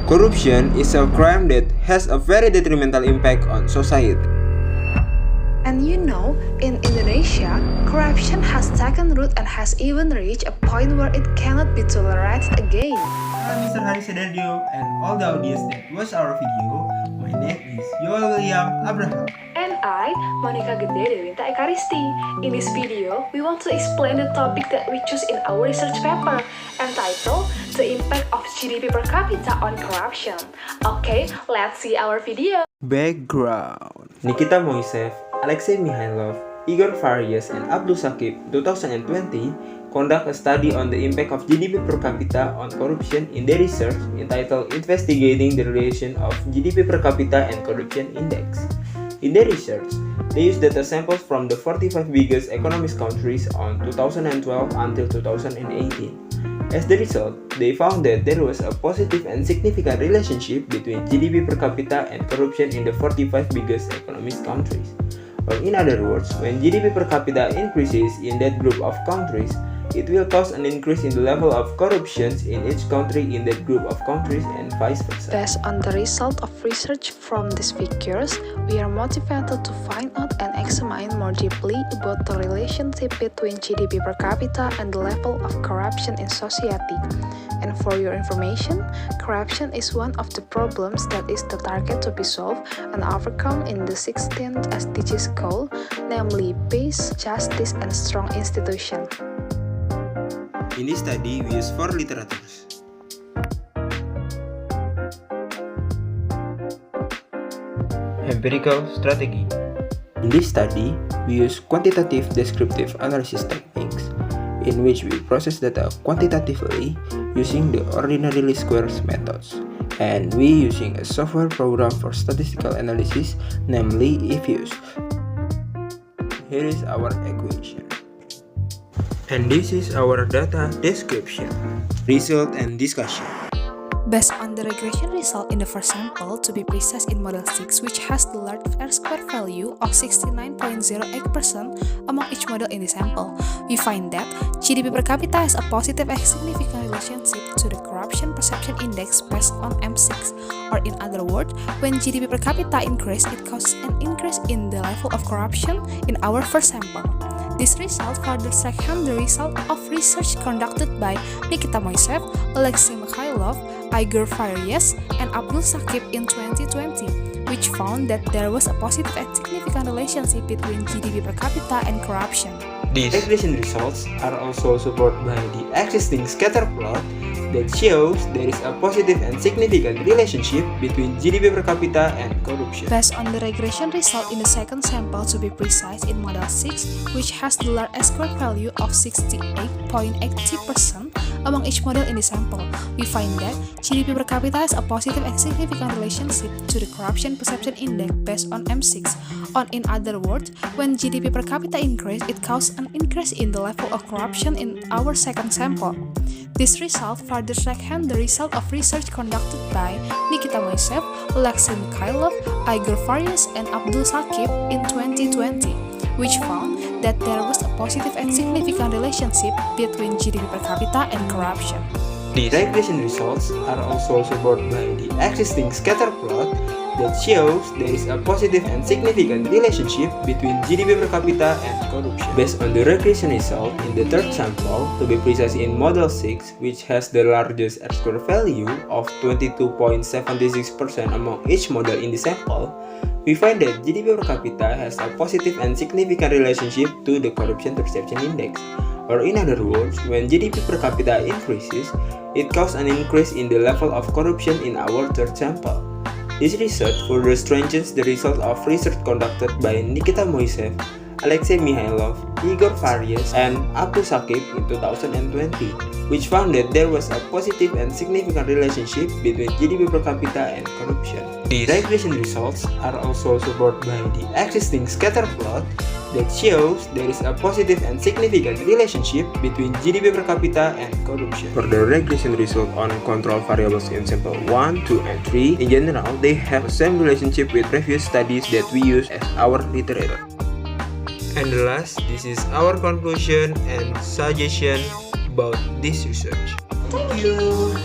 Corruption is a crime that has a very detrimental impact on society. And you know, in Indonesia, corruption has taken root and has even reached a point where it cannot be tolerated again. I'm Mr. Haris Sadardio and all the audience that watch our video. My name is Yoel William Abraham. And I, Monica Gede Dewinta Ekaristi. In this video, we want to explain the topic that we choose in our research paper, entitled The Impact of GDP per capita on Corruption. Okay, let's see our video. Background: Nikita Moiseev, Alexei Mikhailov, Igor Farias, and Abdul Sakib 2020 conduct a study on the impact of GDP per capita on corruption in their research entitled Investigating the Relation of GDP per capita and Corruption Index. In their research, they used data samples from the 45 biggest economic countries on 2012 until 2018. As the result, they found that there was a positive and significant relationship between GDP per capita and corruption in the 45 biggest economic countries. Or in other words, when GDP per capita increases in that group of countries, it will cause an increase in the level of corruption in each country in that group of countries and vice versa. Based on the result of research from these figures, we are motivated to find out and examine more deeply about the relationship between GDP per capita and the level of corruption in society. And for your information, corruption is one of the problems that is the target to be solved and overcome in the 16th SDGs goal, namely peace, justice, and strong institutions. In this study, we use 4 literatures. Empirical strategy. In this study, we use quantitative descriptive analysis techniques, in which we process data quantitatively using the ordinary least squares methods, and we using a software program for statistical analysis, namely EFUSE. Here is our equation. And this is our data description, result, and discussion. Based on the regression result in the first sample, to be precise in model 6, which has the large R-square value of 69.08% among each model in the sample, we find that GDP per capita has a positive and significant relationship to the Corruption Perception Index based on M6. Or in other words, when GDP per capita increases, it causes an increase in the level of corruption in our first sample. This result further strengthens the result of research conducted by Nikita Moiseev, Alexei Mikhailov, Igor Farias, and Abdul Sakib in 2020, which found that there was a positive and significant relationship between GDP per capita and corruption. These regression results are also supported by the existing scatter plot that shows there is a positive and significant relationship between GDP per capita and corruption. Based on the regression result in the second sample, to be precise in model 6, which has the large square value of 68.80% among each model in the sample, we find that GDP per capita has a positive and significant relationship to the Corruption Perception Index based on M6. In other words, when GDP per capita increase, it causes an increase in the level of corruption in our second sample. This result further strengthens the result of research conducted by Nikita Moiseev, Alexei Mikhailov, Igor Farias, and Abdul Sakib in 2020, which found that there was a positive and significant relationship between GDP per capita and corruption. These regression results are also supported by the existing scatter plot that shows there is a positive and significant relationship between GDP per capita and corruption. Based on the regression result in the third sample, to be precise in model 6, which has the largest R-square value of 22.76% among each model in the sample, we find that GDP per capita has a positive and significant relationship to the Corruption Perception Index. Or in other words, when GDP per capita increases, it causes an increase in the level of corruption in our third sample. This research further strengthens the result of research conducted by Nikita Moiseev, Alexei Mikhailov, Igor Farias, and Abdul Sakib in 2020, which found that there was a positive and significant relationship between GDP per capita and corruption. These regression results are also supported by the existing scatter plot that shows there is a positive and significant relationship between GDP per capita and corruption. For the regression result on control variables in sample 1, 2, and 3, in general, they have the same relationship with previous studies that we use as our literature. And the last, this is our conclusion and suggestion about this research. Thank you!